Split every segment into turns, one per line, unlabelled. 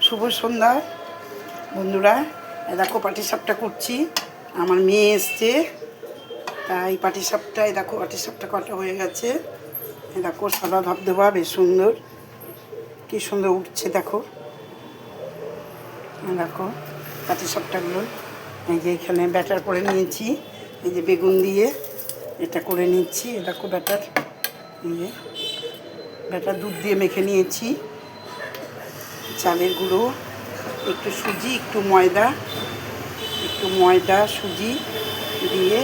শুভ সন্ধ্যা বন্ধুরা। দেখো পাটিসাপটা করছি, আমার মেয়ে এসছে তাই পাটিসাপটায় দেখো পাটিসাপটা কটা হয়ে গেছে। দেখো সাদা ধবধবা বেশ সুন্দর, কি সুন্দর উঠছে দেখো। দেখো পাটিসাপটাগুলো এই যে এখানে ব্যাটার করে নিয়েছি, এই যে বেগুন দিয়ে এটা করে নিচ্ছি। দেখো ব্যাটার, এই যে ব্যাটার দুধ দিয়ে মেখে নিয়েছি, চালের গুঁড়ো, একটু সুজি, একটু ময়দা সুজি দিয়ে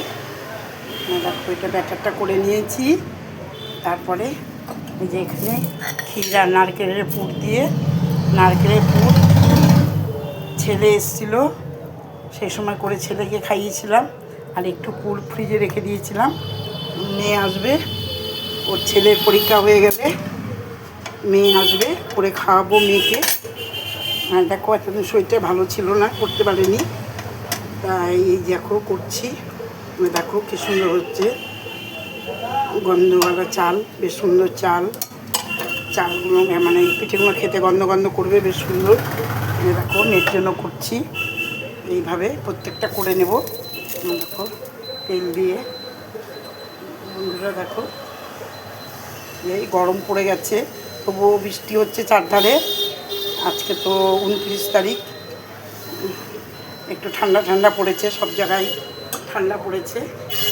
দেখো এটা ব্যাটারটা করে নিয়েছি। তারপরে এই যে এখানে ক্ষীরা নারকেলের পুর দিয়ে, নারকেলের পুর ছেলে এসেছিলো সেই সময় করে ছেলেকে খাইয়েছিলাম, আর একটু পুর ফ্রিজে রেখে দিয়েছিলাম। মেয়ে আসবে, ওর ছেলের পরীক্ষা হয়ে গেলে মেয়ে আসবে, করে খাওয়াবো মেয়েকে। আর দেখো এতদিন শরীরটা ভালো ছিল না, করতে পারিনি, তাই এই দেখো করছি। দেখো কি সুন্দর হচ্ছে, গন্ধওয়ালা চাল, বেশ সুন্দর চাল। চালগুলো মানে পিঠেগুলো খেতে গন্ধ গন্ধ করবে, বেশ সুন্দর। দেখো মেয়ের জন্য করছি, এইভাবে প্রত্যেকটা করে নেব। দেখো তেল দিয়ে বন্ধুরা, দেখো এই গরম পড়ে গেছে, তবুও বৃষ্টি হচ্ছে চারধারে। আজকে তো 29 তারিখ, একটু ঠান্ডা ঠান্ডা পড়েছে, সব জায়গায় ঠান্ডা পড়েছে,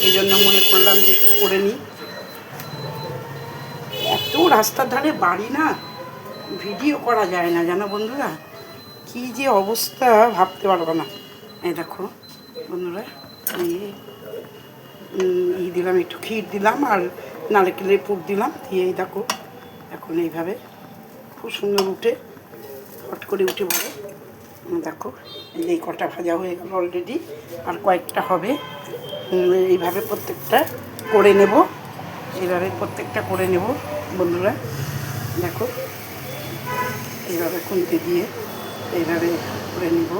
এই জন্য মনে করলাম যে একটু করে নিই। এত রাস্তার ধারে বাড়ি না, ভিডিও করা যায় না জানো বন্ধুরা, কি যে অবস্থা ভাবতে পারবো না। এই দেখো বন্ধুরা, এই দিলাম, একটু ক্ষীর দিলাম আর নারকেলের পুর দিলাম দিয়ে, এই দেখো এখন এইভাবে খুব সুন্দর উঠে, হট করে উঠে পড়ে। দেখো এই কটা ভাজা হয়ে গেল অলরেডি, আর কয়েকটা হবে। এইভাবে প্রত্যেকটা করে নেব, এইভাবে প্রত্যেকটা করে নেব বন্ধুরা। দেখো এইভাবে খুন্তি দিয়ে এইভাবে করে নেব,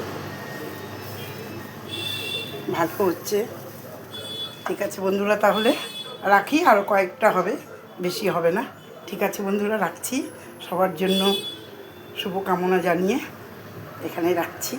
ভালো হচ্ছে। ঠিক আছে বন্ধুরা, তাহলে রাখি, আরও কয়েকটা হবে, বেশি হবে না। ঠিক আছে বন্ধুরা, রাখছি। সবার জন্য শুভকামনা জানিয়ে এখানেই রাখছি।